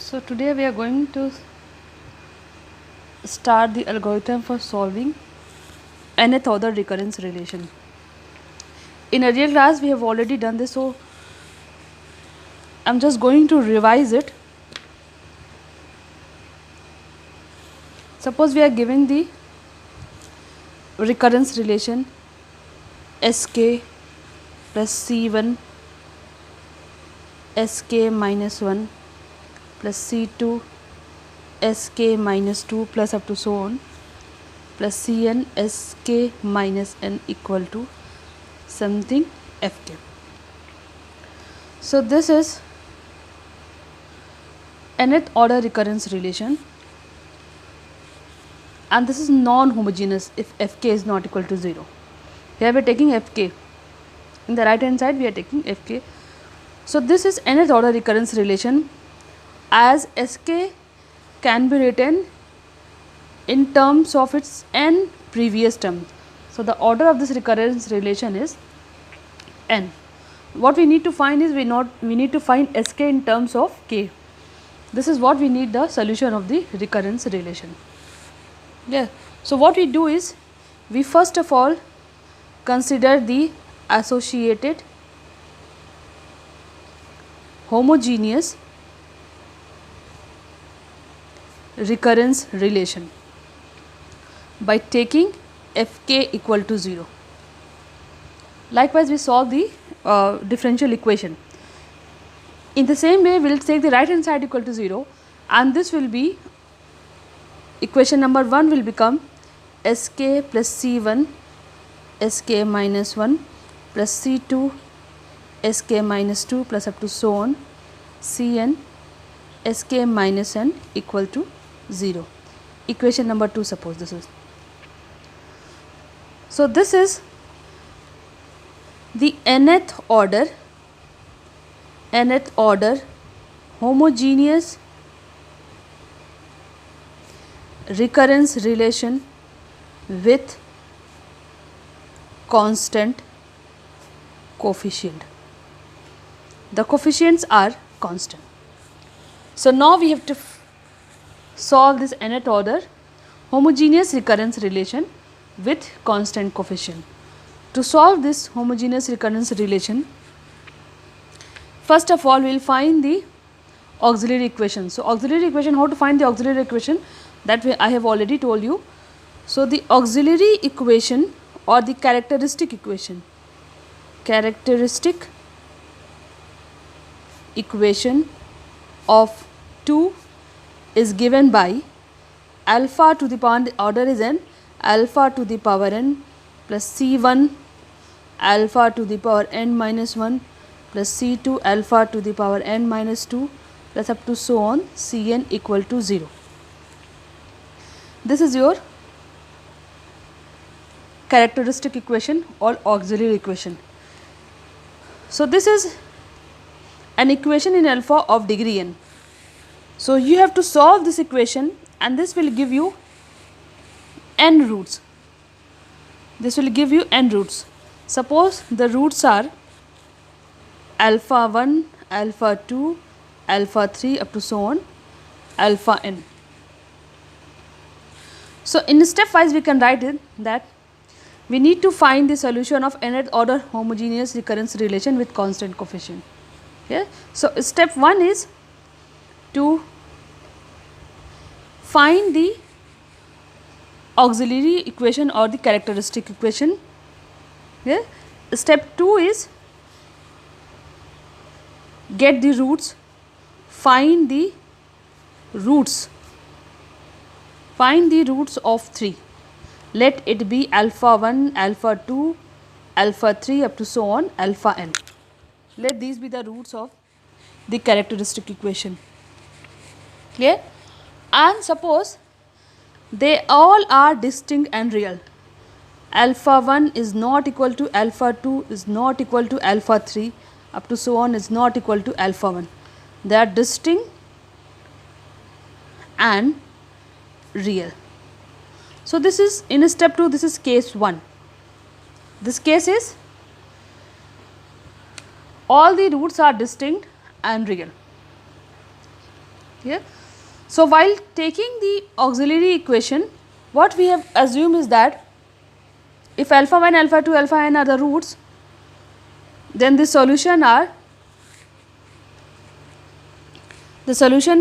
So today we are going to start the algorithm for solving nth order recurrence relation. In earlier class we have already done this, so I'm just going to revise it. Suppose we are given the recurrence relation sk plus c1 sk minus 1 plus c2 sk minus 2 plus up to so on plus cn sk minus n equal to something fk. So this is nth order recurrence relation, and this is non-homogeneous if fk is not equal to 0. Here we are taking fk, in the right hand side we are taking fk. So this is nth order recurrence relation, as sk can be written in terms of its n previous term. So the order of this recurrence relation is n. What we need to find is we need to find sk in terms of k. This is what we need, the solution of the recurrence relation. Yeah. So what we do is we first of all consider the associated homogeneous recurrence relation by taking fk equal to 0. Likewise we solve the differential equation. In the same way we will take the right hand side equal to 0, and this will be equation number 1 will become sk plus c1 sk minus 1 plus c2 sk minus 2 plus up to so on cn sk minus n equal to 0. Equation number 2, suppose this is. So this is the nth order homogeneous recurrence relation with constant coefficient. The coefficients are constant. So now we have to solve this nth order homogeneous recurrence relation with constant coefficient. To solve this homogeneous recurrence relation, first of all we will find the auxiliary equation. So auxiliary equation, how to find the auxiliary equation, that way I have already told you. So the auxiliary equation or the characteristic equation of 2 is given by alpha to the power, order is n, alpha to the power n plus c1 alpha to the power n minus 1 plus c2 alpha to the power n minus 2 plus up to so on cn equal to 0. This is your characteristic equation or auxiliary equation. So this is an equation in alpha of degree n. So you have to solve this equation, and this will give you n roots. This will give you n roots. Suppose the roots are alpha 1, alpha 2, alpha 3 up to so on alpha n. So in step wise we can write it that we need to find the solution of nth order homogeneous recurrence relation with constant coefficient. Yeah. So step 1 is to find the auxiliary equation or the characteristic equation. Yeah. Step 2 is get the roots, find the roots of 3. Let it be alpha 1, alpha 2, alpha 3 up to so on alpha n. Let these be the roots of the characteristic equation. Clear? And suppose they all are distinct and real. Alpha 1 is not equal to alpha 2 is not equal to alpha 3 up to so on is not equal to alpha 1. They are distinct and real. So this is in step 2, this is case 1. This case is all the roots are distinct and real. Here. So while taking the auxiliary equation, what we have assumed is that if alpha 1, alpha 2, alpha n are the roots, then the solution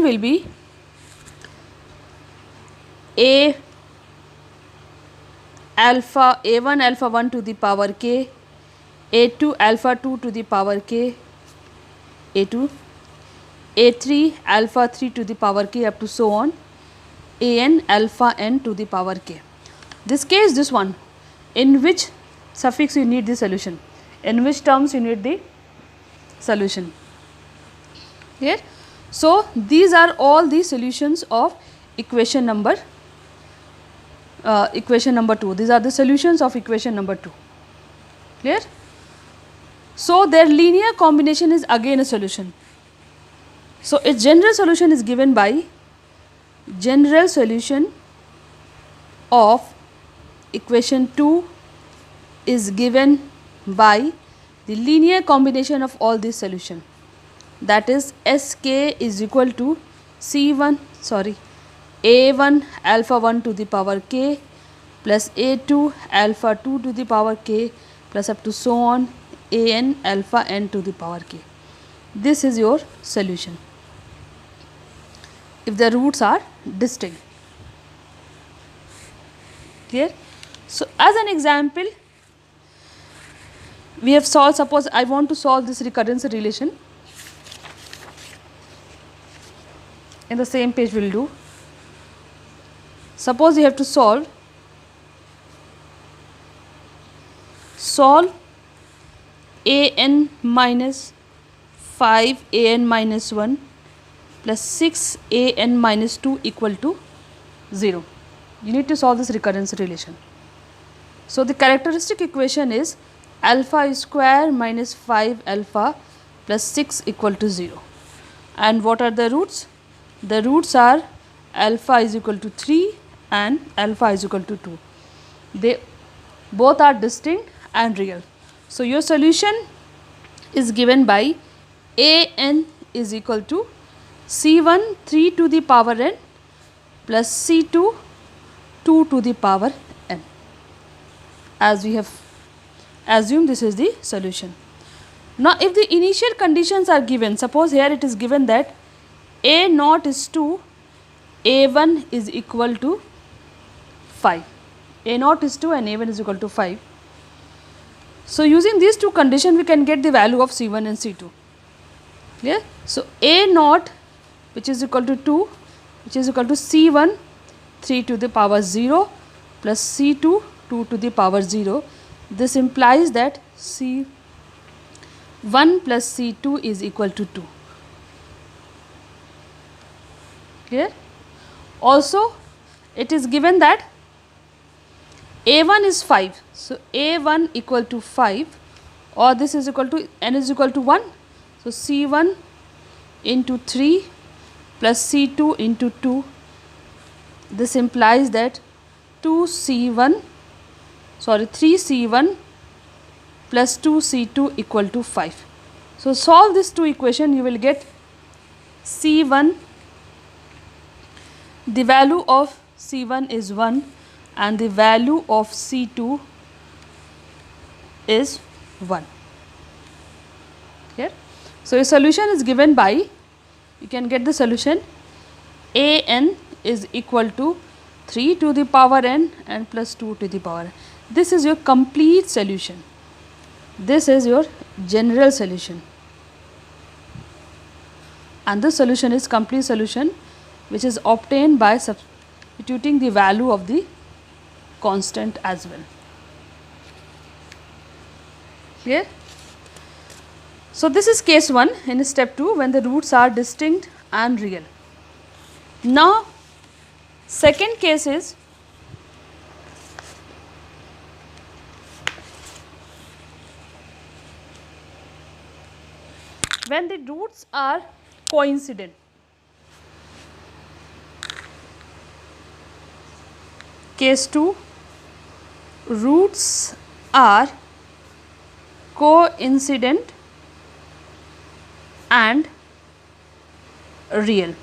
will be a1 alpha 1 to the power k, a2 alpha 2 to the power k, a2, a3 alpha 3 to the power k up to so on, an alpha n to the power k. This k is this one, in which suffix you need the solution, in which terms you need the solution. Here. So these are all the solutions of equation number 2. These are the solutions of equation number 2. Clear? So their linear combination is again a solution. So its general solution is given by general solution of equation 2 is given by the linear combination of all these solutions. That is Sk is equal to a1 alpha 1 to the power k plus a2 alpha 2 to the power k plus up to so on an alpha n to the power k. This is your solution if the roots are distinct. Clear? So as an example, we have solved, suppose I want to solve this recurrence relation. In the same page we will do. Suppose you have to solve an minus 5 an minus 1 plus 6 an minus 2 equal to 0. You need to solve this recurrence relation. So the characteristic equation is alpha square minus 5 alpha plus 6 equal to 0. And what are the roots? The roots are alpha is equal to 3 and alpha is equal to 2. They both are distinct and real. So your solution is given by an is equal to c1 3 to the power n plus c2 2 to the power n. As we have assumed, this is the solution. Now if the initial conditions are given, suppose here it is given that a naught is 2, a1 is equal to 5. A naught is 2 and a1 is equal to 5. So using these two conditions we can get the value of c1 and c2. Clear? So a naught which is equal to 2, which is equal to c1 3 to the power 0 plus c2 2 to the power 0. This implies that c1 plus c2 is equal to 2. Clear? Also it is given that a1 is 5. So a1 equal to 5, or this is equal to n is equal to 1. So c1 into 3 plus c2 into 2. This implies that 3c1 plus 2c2 equal to 5. So solve these two equations, you will get c1, the value of c1 is 1 and the value of c2 is 1. Here. So your solution is given by, you can get the solution an is equal to 3 to the power n and plus 2 to the power n. This is your complete solution. This is your general solution. And this solution is complete solution which is obtained by substituting the value of the constant as well. Clear? So this is case 1 in step 2 when the roots are distinct and real. Now second case is when the roots are coincident. Case 2, roots are coincident and real.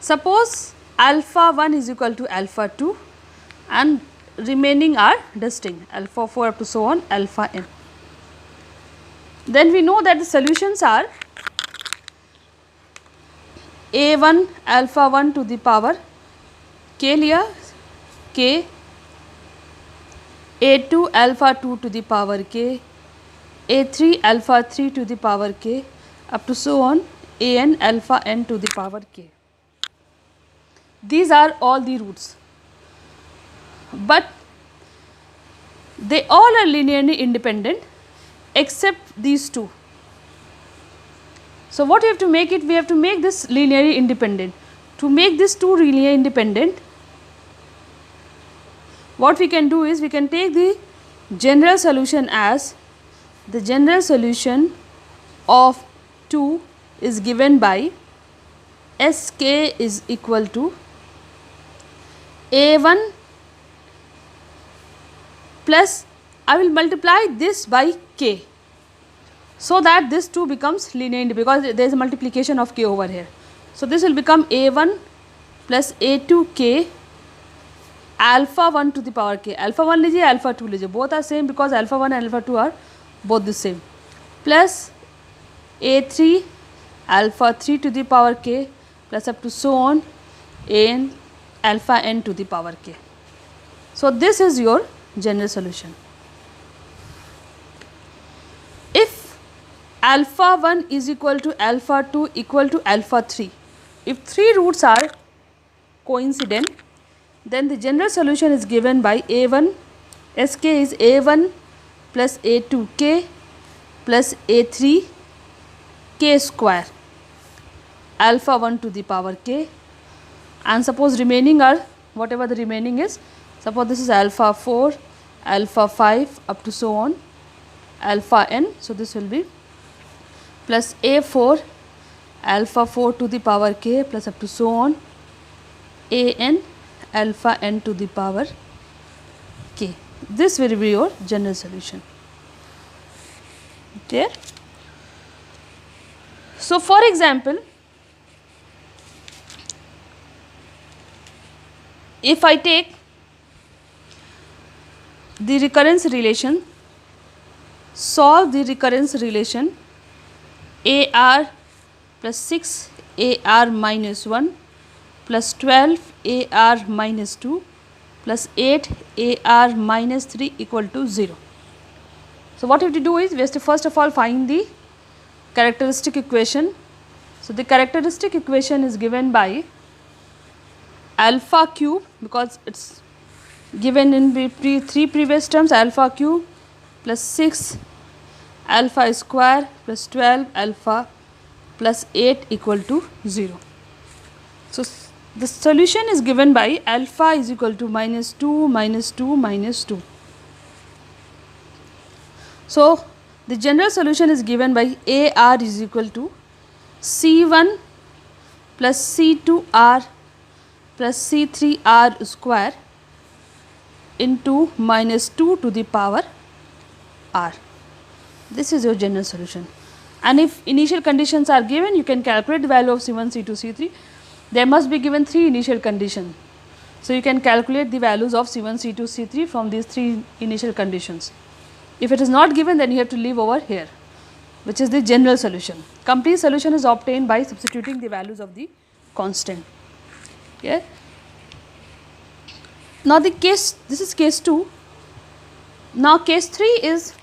Suppose alpha 1 is equal to alpha 2 and remaining are distinct, alpha 4 up to so on alpha n. Then we know that the solutions are a1 alpha 1 to the power k लिया k, a2 alpha 2 to the power k, a3 alpha 3 to the power k up to so on an alpha n to the power k. These are all the roots, but they all are linearly independent except these two. So what we have to make it? We have to make this linearly independent. To make this two linearly independent, what we can do is we can take the general solution as the general solution of 2 is given by Sk is equal to a1 plus I will multiply this by k, so that this 2 becomes linear because there is a multiplication of k over here. So this will become a1 plus a2 k alpha 1 to the power k. Alpha 1 लीजिए, alpha 2 लीजिए, both are same because alpha 1 and alpha 2 are both the same, plus a3 alpha 3 to the power k plus up to so on an alpha n to the power k. So this is your general solution. If alpha 1 is equal to alpha 2 equal to alpha 3, if three roots are coincident, then the general solution is given by a1 sk is a1 plus a2 k plus a3 k square alpha 1 to the power k, and suppose remaining are whatever the remaining is, suppose this is alpha 4 alpha 5 up to so on alpha n. So this will be plus a4 alpha 4 to the power k plus up to so on an alpha n to the power k. This will be your general solution. There. So for example, if I take the recurrence relation, solve the recurrence relation AR plus 6 AR minus 1 plus 12 AR minus 2 plus 8 AR minus 3 equal to 0. So what we have to do is we have to first of all find the characteristic equation. So the characteristic equation is given by alpha cube, because it's given in three previous terms, alpha cube plus 6 alpha square plus 12 alpha plus 8 equal to 0. So the solution is given by alpha is equal to minus 2 minus 2 minus 2. So the general solution is given by AR is equal to C1 plus C2R plus C3R square into minus 2 to the power R. This is your general solution. And if initial conditions are given, you can calculate the value of C1, C2, C3. There must be given 3 initial conditions. So you can calculate the values of C1, C2, C3 from these 3 initial conditions. If it is not given, then you have to leave over here, which is the general solution. Complete solution is obtained by substituting the values of the constant. Yeah. Now the case, this is case 2. Now case 3 is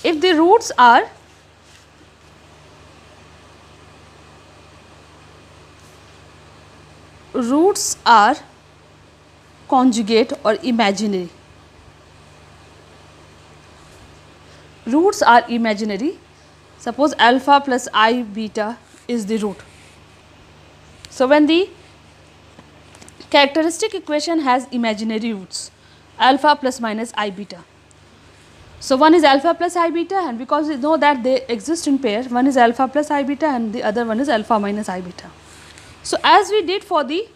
if the roots are conjugate or imaginary. Roots are imaginary. Suppose alpha plus I beta is the root. So when the characteristic equation has imaginary roots, alpha plus minus I beta. So one is alpha plus I beta, and because we know that they exist in pair, one is alpha plus I beta and the other one is alpha minus I beta. So as we did for the,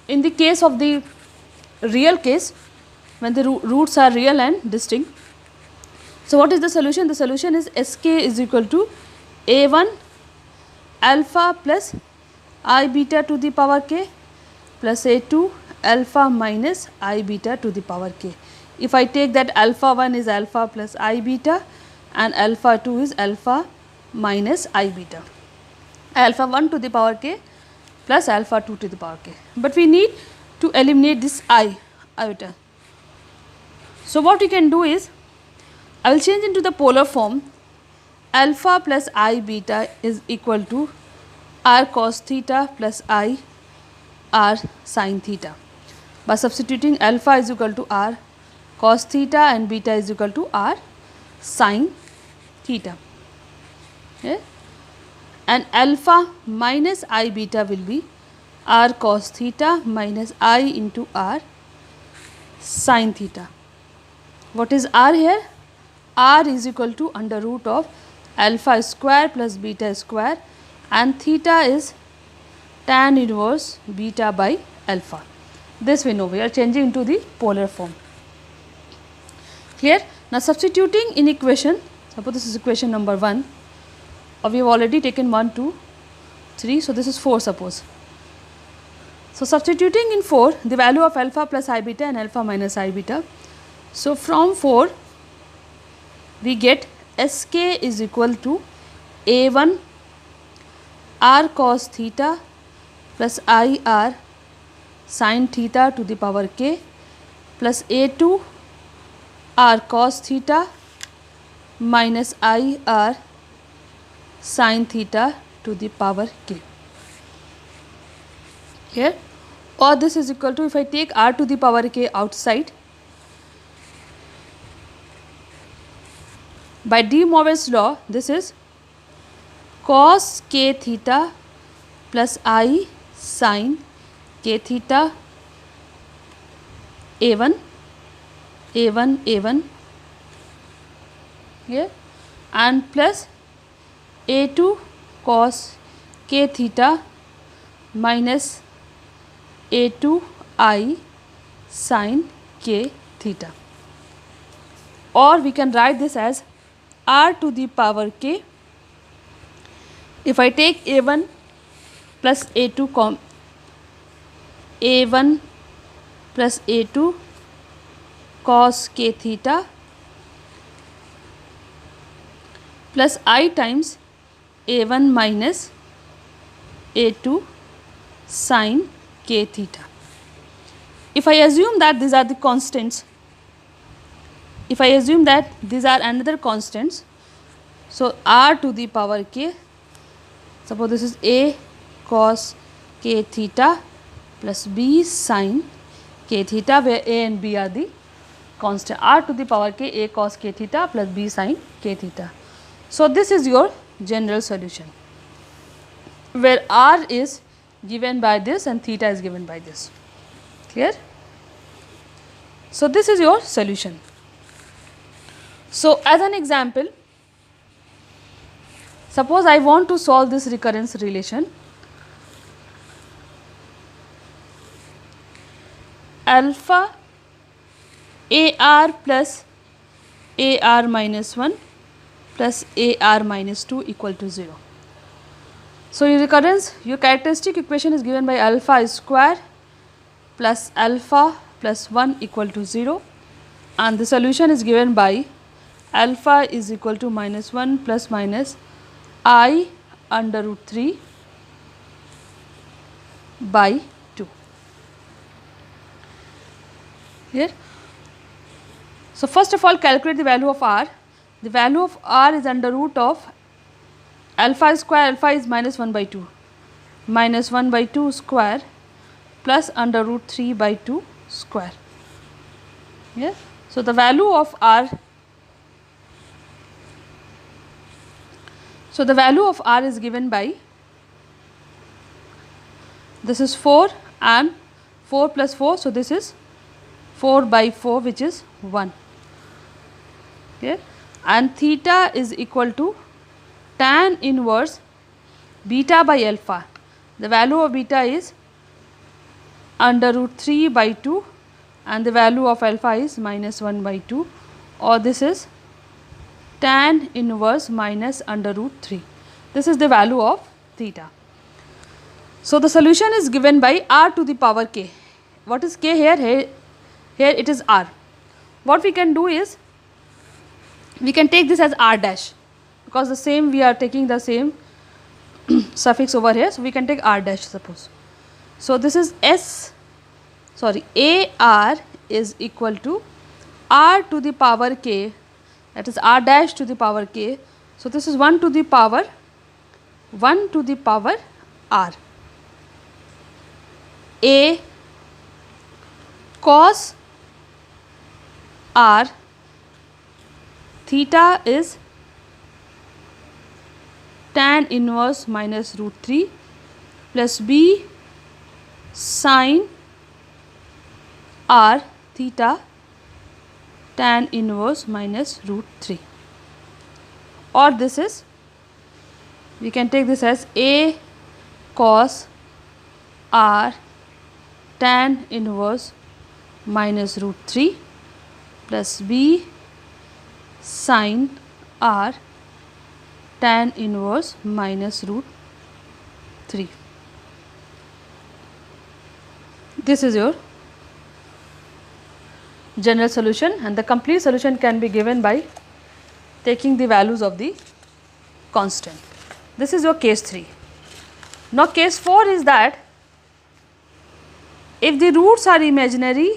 in the case of the real case, when the roots are real and distinct. So what is the solution? The solution is Sk is equal to A1 alpha plus I beta to the power k plus A2 alpha minus I beta to the power k. If I take that alpha 1 is alpha plus I beta and alpha 2 is alpha minus I beta. Alpha 1 to the power k plus alpha 2 to the power k. But we need to eliminate this iota. So what we can do is, I will change into the polar form. Alpha plus I beta is equal to r cos theta plus I r sin theta. By substituting alpha is equal to r cos theta and beta is equal to r sin theta. Okay. And alpha minus I beta will be r cos theta minus I into r sin theta. What is r here? R is equal to under root of alpha square plus beta square, and theta is tan inverse beta by alpha. This we know. We are changing into the polar form. Clear? Now substituting in equation, suppose this is equation number 1, or we have already taken 1, 2, 3, so this is 4 suppose. So substituting in 4 the value of alpha plus I beta and alpha minus I beta. So from 4 we get Sk is equal to A1 r cos theta plus I r sin theta to the power k plus A2 r cos theta minus I r sin theta to the power k. Here, or this is equal to, if I take r to the power k outside, by De Moivre's law, this is cos k theta plus I sin k theta A1 here, and plus A2 cos k theta minus A2 I sin k theta, or we can write this as r to the power k. If I take A1 plus A2 A1 plus A2 cos k theta plus I times A1 minus A2 sin k theta. If I assume that these are the constants, if I assume that these are another constants, so r to the power k, suppose this is A cos k theta plus B sin k theta, where A and B are the constant, r to the power k A cos k theta plus B sin k theta. So this is your general solution, where r is given by this and theta is given by this. Clear? So this is your solution. So as an example, suppose I want to solve this recurrence relation. Alpha AR plus AR minus 1 plus AR minus 2 equal to 0. So your recurrence, your characteristic equation is given by alpha square plus alpha plus 1 equal to 0, and the solution is given by alpha is equal to minus 1 plus minus I under root 3 by 2. Here. So first of all, calculate the value of r. The value of r is under root of alpha square, alpha is minus 1 by 2, minus 1 by 2 square plus under root 3 by 2 square. Yeah. So the value of r, so the value of r is given by, this is 4 and 4 plus 4, so this is 4 by 4, which is 1. Okay. And theta is equal to tan inverse beta by alpha. The value of beta is under root 3 by 2 and the value of alpha is minus 1 by 2, or this is tan inverse minus under root 3. This is the value of theta. So the solution is given by r to the power k. What is k here? Here it is r. What we can do is, we can take this as r dash, because the same, we are taking the same suffix over here, so we can take r dash suppose. So this is ar is equal to r to the power k, that is r dash to the power k. So this is 1 to the power r. A cos r theta is tan inverse minus root 3 plus b sin r theta tan inverse minus root 3, or this is, we can take this as a cos r tan inverse minus root 3 plus b sin r tan inverse minus root 3. This is your general solution, and the complete solution can be given by taking the values of the constant. This is your case 3. Now case 4 is that if the roots are imaginary,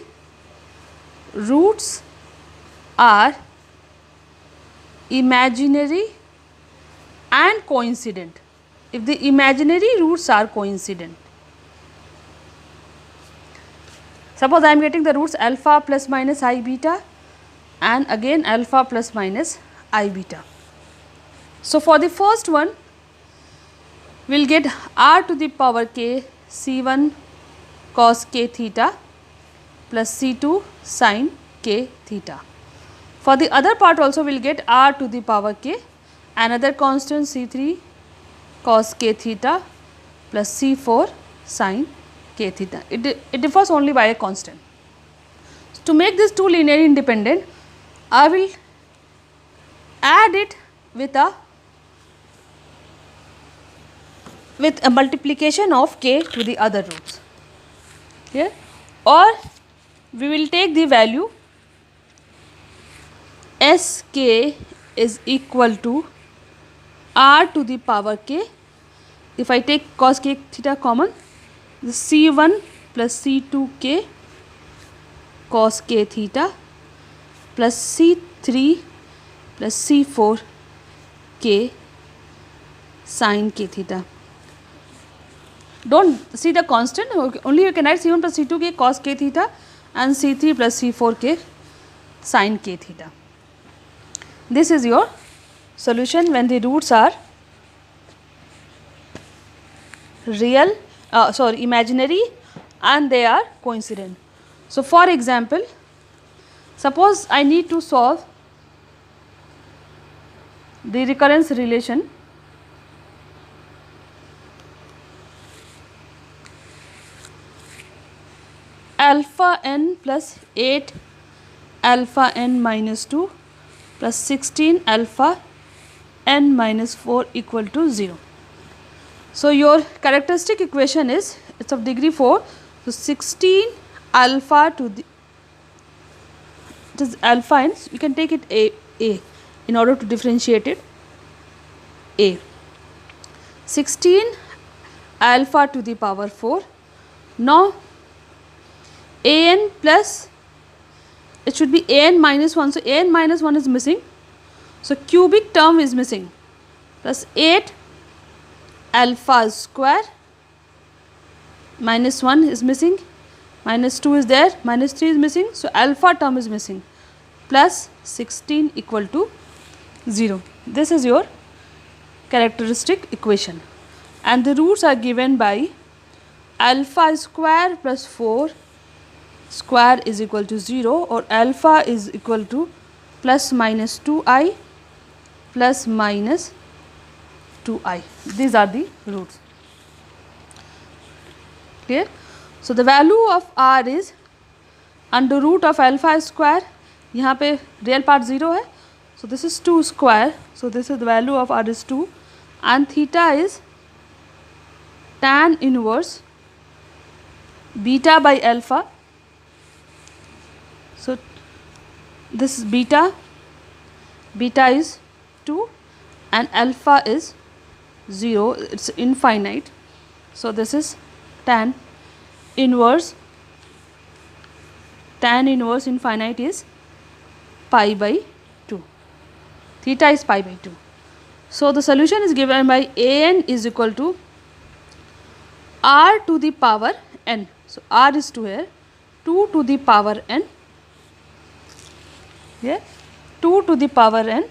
and coincident. If the imaginary roots are coincident, suppose I am getting the roots alpha plus minus I beta and again alpha plus minus I beta. So for the first one, we will get r to the power k c1 cos k theta plus c2 sin k theta. For the other part also we will get r to the power k, another constant c3 cos k theta plus c4 sin k theta. It differs only by a constant. So to make this two linearly independent, I will add it with a multiplication of k to the other roots. Here, or we will take the value sk is equal to r to the power k. If I take cos k theta common, the c1 plus c2 k cos k theta plus c3 plus c4 k sin k theta. Don't see the constant, only you can write c1 plus c2 k cos k theta and c3 plus c4 k sin k theta. This is your solution when the roots are imaginary and they are coincident. So for example, suppose I need to solve the recurrence relation alpha n plus 8 alpha n minus 2 plus 16 alpha n minus 4 equal to 0. So your characteristic equation is, it's of degree 4, so 16 alpha to the, it is alpha n, you can take it a in order to differentiate it, a 16 alpha to the power 4. Now an plus, it should be an minus 1, so an minus 1 is missing, so cubic term is missing, plus 8 alpha square minus 1 is missing, minus 2 is there, minus 3 is missing, so alpha term is missing, plus 16 equal to 0. This is your characteristic equation, and the roots are given by alpha square plus 4 square is equal to 0, or alpha is equal to plus minus 2i plus minus 2i. These are the roots. Clear? So the value of r is under root of alpha square, यहाँ पे real part 0 है, so this is 2 square, so this is the value of r is 2, and theta is tan inverse beta by alpha. So this is beta is 2 and alpha is 0, it's infinite. So this is tan inverse infinite is pi by 2, theta is pi by 2. So the solution is given by an is equal to r to the power n. So r is 2 here, 2 to the power n, here 2 to the power n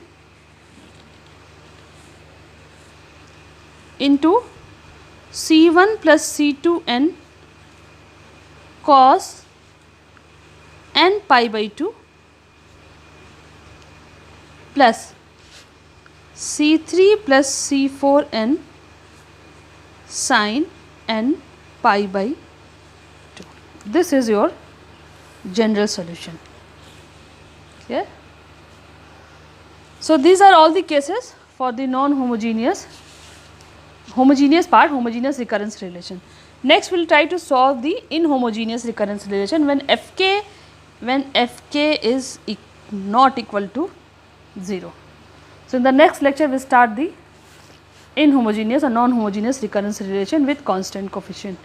into C1 plus C2n cos n pi by 2 plus C3 plus C4n sin n pi by 2. This is your general solution. Yeah. So these are all the cases for the non-homogeneous part, homogeneous recurrence relation. Next we will try to solve the inhomogeneous recurrence relation when fk is not equal to 0. So in the next lecture we will start the inhomogeneous or non-homogeneous recurrence relation with constant coefficient.